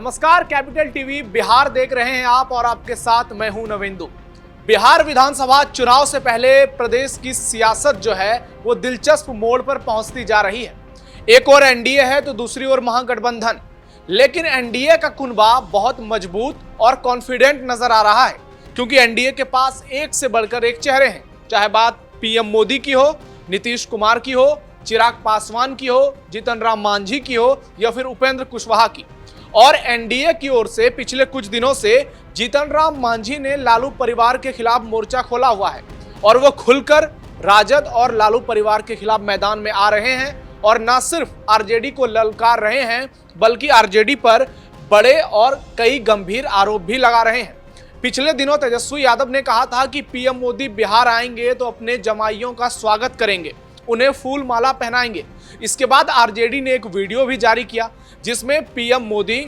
नमस्कार, capital TV Bihar देख रहे हैं आप और आपके साथ मैं हूं नवेंदु। बिहार विधानसभा चुनाव से पहले प्रदेश की सियासत जो है वो दिलचस्प मोड़ पर पहुंचती जा रही है। एक ओर एनडीए है तो दूसरी ओर महागठबंधन, लेकिन एनडीए का कुनबा बहुत मजबूत और कॉन्फिडेंट नजर आ रहा है, क्योंकि एनडीए के पास एक से बढ़कर एक चेहरे हैं। चाहे बात पीएम मोदी की हो, नीतीश कुमार की हो, चिराग पासवान की हो, जीतन राम मांझी की हो या फिर उपेंद्र कुशवाहा की। और एनडीए की ओर से पिछले कुछ दिनों से जीतन राम मांझी ने लालू परिवार के खिलाफ मोर्चा खोला हुआ है और वो खुलकर राजद और लालू परिवार के खिलाफ मैदान में आ रहे हैं और न सिर्फ आरजेडी को ललकार रहे हैं बल्कि आरजेडी पर बड़े और कई गंभीर आरोप भी लगा रहे हैं। पिछले दिनों तेजस्वी यादव ने कहा था कि पीएम मोदी बिहार आएंगे तो अपने जमाइयों का स्वागत करेंगे, उन्हें फूल माला पहनाएंगे। इसके बाद आरजेडी ने एक वीडियो भी जारी किया जिसमें पीएम मोदी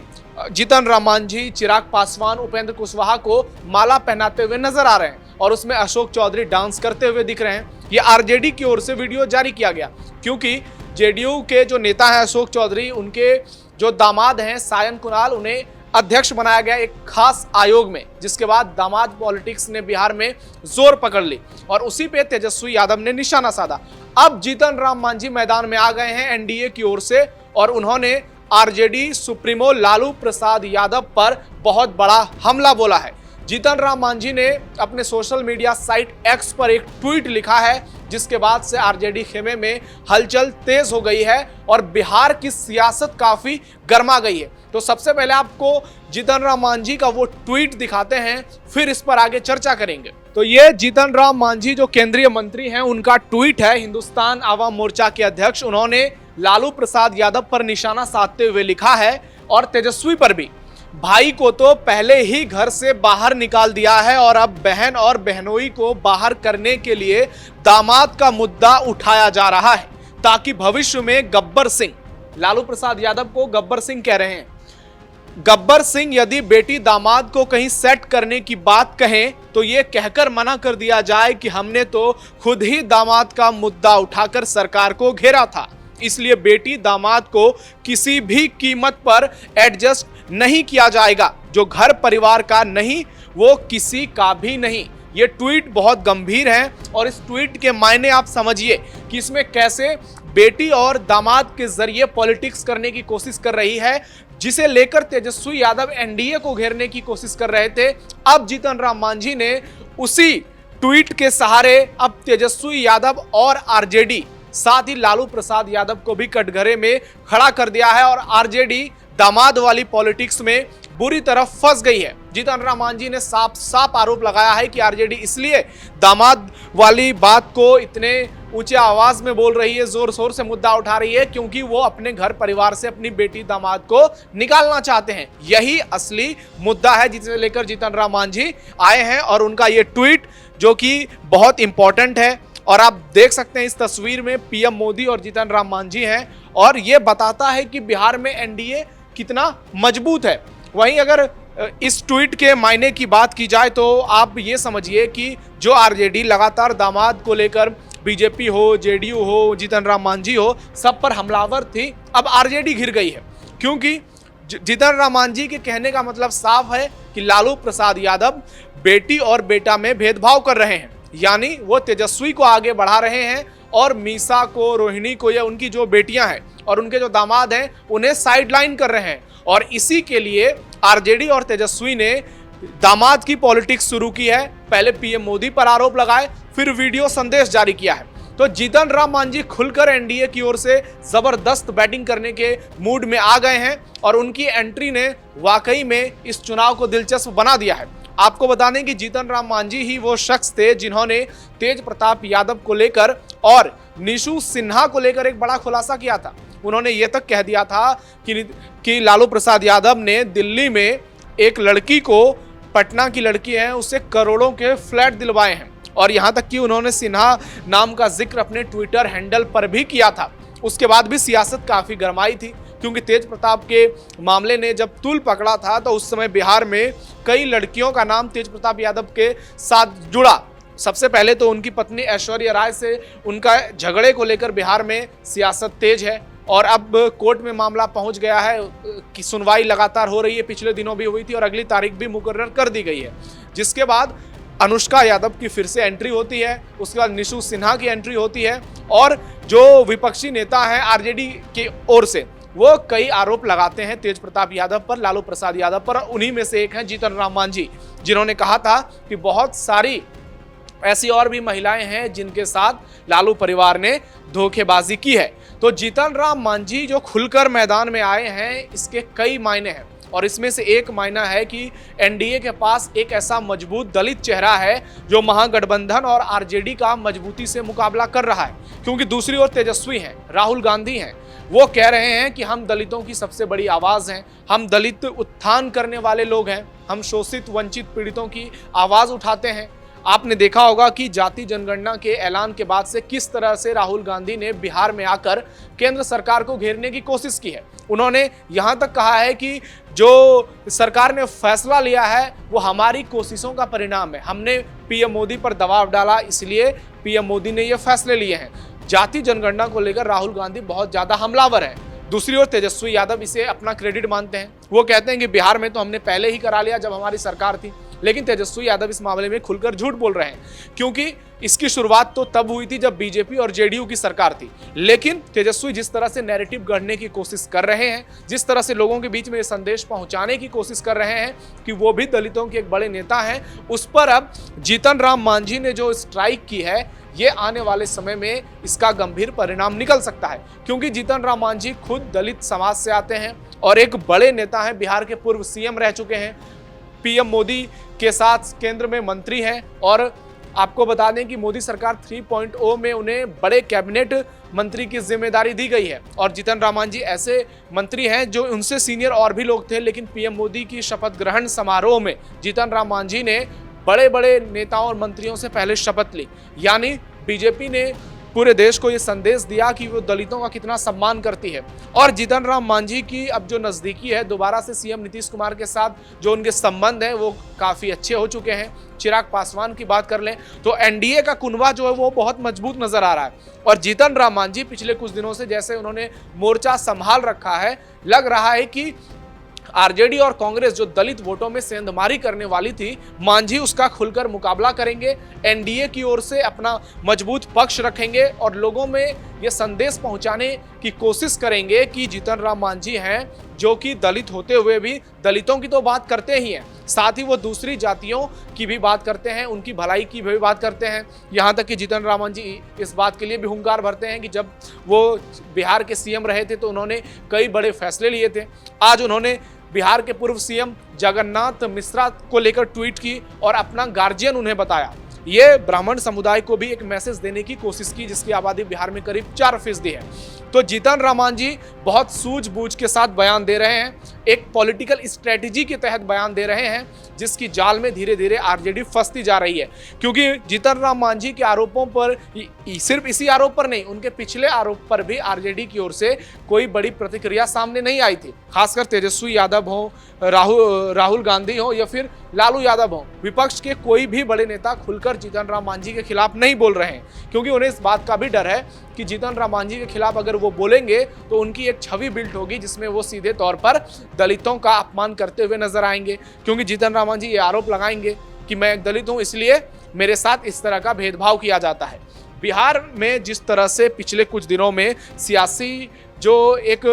जीतन राम मांझी, चिराग पासवान, उपेंद्र कुशवाहा को माला पहनाते हुए नजर आ रहे हैं और उसमें अशोक चौधरी डांस करते हुए दिख रहे हैं। ये आरजेडी की ओर से वीडियो जारी किया गया क्योंकि जेडीयू के जो नेता हैं अशोक चौधरी, उनके जो दामाद हैं सायन कुणाल, उन्हें अध्यक्ष बनाया गया एक खास आयोग में, जिसके बाद दामाद पॉलिटिक्स ने बिहार में जोर पकड़ ली और उसी पे तेजस्वी यादव ने निशाना साधा। अब जीतन राम मांझी मैदान में आ गए हैं एनडीए की ओर से और उन्होंने आरजेडी सुप्रीमो लालू प्रसाद यादव पर बहुत बड़ा हमला बोला है। जीतन राम मांझी ने अपने सोशल मीडिया साइट एक्स पर एक ट्वीट लिखा है, जिसके बाद से आरजेडी खेमे में हलचल तेज हो गई है और बिहार की सियासत काफी गर्मा गई है। तो सबसे पहले आपको जीतन राम मांझी का वो ट्वीट दिखाते हैं, फिर इस पर आगे चर्चा करेंगे। तो ये जीतन राम मांझी जो केंद्रीय मंत्री हैं, उनका ट्वीट है। हिंदुस्तान आवाम मोर्चा के अध्यक्ष, उन्होंने लालू प्रसाद यादव पर निशाना साधते हुए लिखा है और तेजस्वी पर भी, भाई को तो पहले ही घर से बाहर निकाल दिया है और अब बहन और बहनोई को बाहर करने के लिए दामाद का मुद्दा उठाया जा रहा है ताकि भविष्य में गब्बर सिंह, लालू प्रसाद यादव को गब्बर सिंह कह रहे हैं, गब्बर सिंह यदि बेटी दामाद को कहीं सेट करने की बात कहें तो ये कहकर मना कर दिया जाए कि हमने तो खुद ही दामाद का मुद्दा उठाकर सरकार को घेरा था, इसलिए बेटी दामाद को किसी भी कीमत पर एडजस्ट नहीं किया जाएगा। जो घर परिवार का नहीं वो किसी का भी नहीं। ये ट्वीट बहुत गंभीर है और इस ट्वीट के मायने आप समझिए कि इसमें कैसे बेटी और दामाद के जरिए पॉलिटिक्स करने की कोशिश कर रही है, जिसे लेकर तेजस्वी यादव एनडीए को घेरने की कोशिश कर रहे थे। अब जीतन राम मांझी ने उसी ट्वीट के सहारे अब तेजस्वी यादव और आरजेडी, साथ ही लालू प्रसाद यादव को भी कटघरे में खड़ा कर दिया है और आरजेडी दामाद वाली पॉलिटिक्स में बुरी तरह फंस गई है। जीतन राम मांझी ने साफ साफ आरोप लगाया है कि आरजेडी इसलिए दामाद वाली बात को इतने ऊंचे आवाज में बोल रही है, जोर शोर से मुद्दा उठा रही है, क्योंकि वो अपने घर परिवार से अपनी बेटी दामाद को निकालना चाहते हैं। यही असली मुद्दा है जिसे लेकर जीतन राम मांझी आए हैं और उनका ये ट्वीट जो कि बहुत इंपॉर्टेंट है और आप देख सकते हैं इस तस्वीर में पीएम मोदी और जीतन राम मांझी हैं और ये बताता है कि बिहार में एनडीए कितना मजबूत है। वहीं अगर इस ट्वीट के मायने की बात की जाए तो आप ये समझिए कि जो आरजेडी लगातार दामाद को लेकर, बीजेपी हो, जेडीयू हो, जीतन राम मांझी हो, सब पर हमलावर थी, अब आरजेडी घिर गई है, क्योंकि जीतन राम मांझी के कहने का मतलब साफ है कि लालू प्रसाद यादव बेटी और बेटा में भेदभाव कर रहे हैं, यानी वो तेजस्वी को आगे बढ़ा रहे हैं और मीसा को, रोहिणी को या उनकी जो बेटियां हैं और उनके जो दामाद हैं उन्हें साइडलाइन कर रहे हैं। और इसी के लिए आरजेडी और तेजस्वी ने दामाद की पॉलिटिक्स शुरू की है। पहले पीएम मोदी पर आरोप लगाए, फिर वीडियो संदेश जारी किया है। तो जीतन राम मांझी खुलकर एनडीए की ओर से जबरदस्त बैटिंग करने के मूड में आ गए हैं और उनकी एंट्री ने वाकई में इस चुनाव को दिलचस्प बना दिया है। आपको बता दें कि जीतन राम मांझी ही वो शख्स थे जिन्होंने तेज प्रताप यादव को लेकर और निशु सिन्हा को लेकर एक बड़ा खुलासा किया था। उन्होंने ये तक कह दिया था कि लालू प्रसाद यादव ने दिल्ली में एक लड़की को, पटना की लड़की है, उससे करोड़ों के फ्लैट दिलवाए हैं और यहाँ तक कि उन्होंने सिन्हा नाम का जिक्र अपने ट्विटर हैंडल पर भी किया था। उसके बाद भी सियासत काफ़ी गरमाई थी, क्योंकि तेज प्रताप के मामले ने जब तूल पकड़ा था तो उस समय बिहार में कई लड़कियों का नाम तेज प्रताप यादव के साथ जुड़ा। सबसे पहले तो उनकी पत्नी ऐश्वर्या राय से उनका झगड़े को लेकर बिहार में सियासत तेज है और अब कोर्ट में मामला पहुंच गया है कि सुनवाई लगातार हो रही है, पिछले दिनों भी हुई थी और अगली तारीख भी मुकर्रर कर दी गई है, जिसके बाद अनुष्का यादव की फिर से एंट्री होती है, उसके बाद निशु सिन्हा की एंट्री होती है और जो विपक्षी नेता हैं आरजेडी की ओर से वो कई आरोप लगाते हैं तेज प्रताप यादव पर, लालू प्रसाद यादव पर। उन्हीं में से एक हैं जीतन राम मांझी, जिन्होंने कहा था कि बहुत सारी ऐसी और भी महिलाएं हैं जिनके साथ लालू परिवार ने धोखेबाजी की है। तो जीतन राम मांझी जो खुलकर मैदान में आए हैं, इसके कई मायने हैं और इसमें से एक मायना है कि एनडीए के पास एक ऐसा मजबूत दलित चेहरा है जो महागठबंधन और आरजेडी का मजबूती से मुकाबला कर रहा है। क्योंकि दूसरी ओर तेजस्वी हैं, राहुल गांधी हैं, वो कह रहे हैं कि हम दलितों की सबसे बड़ी आवाज हैं, हम दलित उत्थान करने वाले लोग हैं, हम शोषित वंचित पीड़ितों की आवाज उठाते हैं। आपने देखा होगा कि जाति जनगणना के ऐलान के बाद से किस तरह से राहुल गांधी ने बिहार में आकर केंद्र सरकार को घेरने की कोशिश की है। उन्होंने यहां तक कहा है कि जो सरकार ने फैसला लिया है वो हमारी कोशिशों का परिणाम है, हमने पीएम मोदी पर दबाव डाला इसलिए पीएम मोदी ने ये फैसले लिए हैं। जाति जनगणना को लेकर राहुल गांधी बहुत ज्यादा हमलावर है। दूसरी ओर तेजस्वी यादव इसे अपना क्रेडिट मानते हैं, वो कहते हैं कि बिहार में तो हमने पहले ही करा लिया जब हमारी सरकार थी। लेकिन तेजस्वी यादव इस मामले में खुलकर झूठ बोल रहे हैं, क्योंकि इसकी शुरुआत तो तब हुई थी जब बीजेपी और जेडीयू की सरकार थी। लेकिन तेजस्वी जिस तरह से नैरेटिव गढ़ने की कोशिश कर रहे हैं, जिस तरह से लोगों के बीच में ये संदेश पहुंचाने की कोशिश कर रहे हैं कि वो भी दलितों के एक बड़े नेता हैं, उस पर अब जीतन राम मांझी ने जो स्ट्राइक की है, ये आने वाले समय में इसका गंभीर परिणाम निकल सकता है। क्योंकि जीतन राम मांझी खुद दलित समाज से आते हैं और एक बड़े नेता हैं, बिहार के पूर्व सीएम रह चुके हैं, पीएम मोदी के साथ केंद्र में मंत्री हैं और आपको बता दें कि मोदी सरकार 3.0 में उन्हें बड़े कैबिनेट मंत्री की जिम्मेदारी दी गई है। और जीतन राम मांझी ऐसे मंत्री हैं जो उनसे सीनियर और भी लोग थे, लेकिन पीएम मोदी की शपथ ग्रहण समारोह में जीतन राम मांझी ने बड़े बड़े नेताओं और मंत्रियों से पहले शपथ ली। यानी बीजेपी ने पूरे देश को यह संदेश दिया कि वो दलितों का कितना सम्मान करती है। और जीतन राम मांझी की अब जो नजदीकी है दोबारा से सीएम नीतीश कुमार के साथ, जो उनके संबंध हैं वो काफी अच्छे हो चुके हैं। चिराग पासवान की बात कर लें तो एनडीए का कुनबा जो है वो बहुत मजबूत नजर आ रहा है। और जीतन राम मांझी पिछले कुछ दिनों से जैसे उन्होंने मोर्चा संभाल रखा है, लग रहा है कि आरजेडी और कांग्रेस जो दलित वोटों में सेंधमारी करने वाली थी, मांझी उसका खुलकर मुकाबला करेंगे, एनडीए की ओर से अपना मजबूत पक्ष रखेंगे और लोगों में यह संदेश पहुंचाने की कोशिश करेंगे कि जीतन राम मांझी हैं जो कि दलित होते हुए भी दलितों की तो बात करते ही हैं, साथ ही वो दूसरी जातियों की भी बात करते हैं, उनकी भलाई की भी बात करते हैं। यहाँ तक कि जीतन राम मांझी इस बात के लिए भी हुंकार भरते हैं कि जब वो बिहार के सीएम रहे थे तो उन्होंने कई बड़े फैसले लिए थे। आज उन्होंने बिहार के पूर्व सीएम जगन्नाथ मिश्रा को लेकर ट्वीट की और अपना गार्जियन उन्हें बताया। ये ब्राह्मण समुदाय को भी एक मैसेज देने की कोशिश की, जिसकी आबादी बिहार में करीब 4% है। तो जीतन राम मांझी बहुत सूझबूझ के साथ बयान दे रहे हैं, एक पॉलिटिकल स्ट्रेटेजी के तहत बयान दे रहे हैं, जिसकी जाल में धीरे धीरे आरजेडी फंसती जा रही है। क्योंकि जीतन राम मांझी के आरोपों पर, सिर्फ इसी आरोप पर नहीं, उनके पिछले आरोप पर भी आरजेडी की ओर से कोई बड़ी प्रतिक्रिया सामने नहीं आई थी। खासकर तेजस्वी यादव हो, राहुल गांधी हो या फिर लालू यादव हो, विपक्ष के कोई भी बड़े नेता खुलकर जीतन राम मांझी के खिलाफ नहीं बोल रहे हैं, क्योंकि उन्हें इस बात का भी डर है कि जीतन राम मांझी के खिलाफ अगर वो बोलेंगे तो उनकी एक छवि बिल्ड होगी जिसमें वो सीधे तौर पर दलितों का अपमान करते हुए नजर आएंगे। क्योंकि जीतन राम मांझी ये आरोप लगाएंगे कि मैं एक दलित हूं इसलिए मेरे साथ इस तरह का भेदभाव किया जाता है। बिहार में जिस तरह से पिछले कुछ दिनों में सियासी जो एक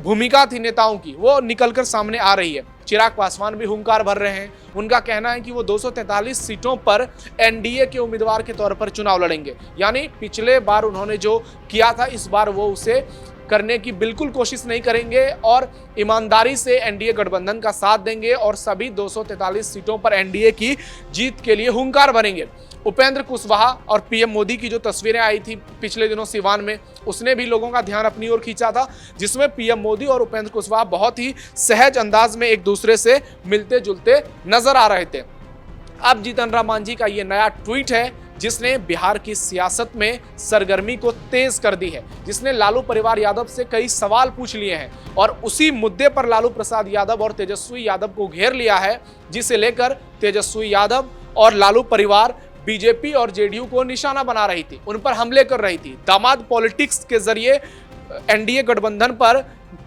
भूमिका थी नेताओं की, वो निकलकर सामने आ रही है। चिराग पासवान भी हुंकार भर रहे हैं, उनका कहना है कि वो 243 सीटों पर एनडीए के उम्मीदवार के तौर पर चुनाव लड़ेंगे। यानी पिछले बार उन्होंने जो किया था इस बार वो उसे करने की बिल्कुल कोशिश नहीं करेंगे और ईमानदारी से एनडीए गठबंधन का साथ देंगे और सभी 243 सीटों पर एनडीए की जीत के लिए हुंकार भरेंगे। उपेंद्र कुशवाहा और पीएम मोदी की जो तस्वीरें आई थी पिछले दिनों सिवान में, उसने भी लोगों का ध्यान अपनी ओर खींचा था, जिसमें पीएम मोदी और उपेंद्र कुशवाहा बहुत ही सहज अंदाज में एक दूसरे से मिलते जुलते नजर आ रहे थे। अब जीतन राम मांझी का ये नया ट्वीट है जिसने बिहार की सियासत में सरगर्मी को तेज कर दी है, जिसने लालू परिवार यादव से कई सवाल पूछ लिए हैं और उसी मुद्दे पर लालू प्रसाद यादव और तेजस्वी यादव को घेर लिया है, जिसे लेकर तेजस्वी यादव और लालू परिवार बीजेपी और जेडीयू को निशाना बना रही थी, उन पर हमले कर रही थी। दामाद पॉलिटिक्स के जरिए एनडीए गठबंधन पर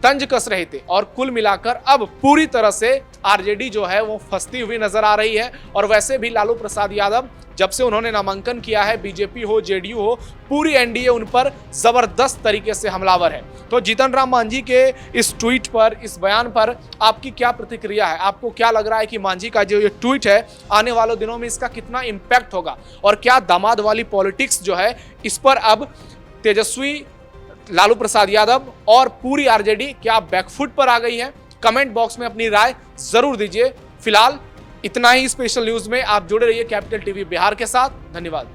तंज कस रहे थे और कुल मिलाकर अब पूरी तरह से आरजेडी जो है वो फंसती हुई नजर आ रही है। और वैसे भी लालू प्रसाद यादव जब से उन्होंने नामांकन किया है, बीजेपी हो जेडीयू हो, पूरी एनडीए उन पर जबरदस्त तरीके से हमलावर है। तो जीतन राम मांझी के इस ट्वीट पर, इस बयान पर आपकी क्या प्रतिक्रिया है? आपको क्या लग रहा है कि मांझी का जो ये ट्वीट है आने वाले दिनों में इसका कितना इंपैक्ट होगा, और क्या दामाद वाली पॉलिटिक्स जो है इस पर अब तेजस्वी, लालू प्रसाद यादव और पूरी आरजेडी क्या बैकफुट पर आ गई है? कमेंट बॉक्स में अपनी राय जरूर दीजिए। फिलहाल इतना ही स्पेशल न्यूज में आप जुड़े रहिए कैपिटल टीवी बिहार के साथ। धन्यवाद।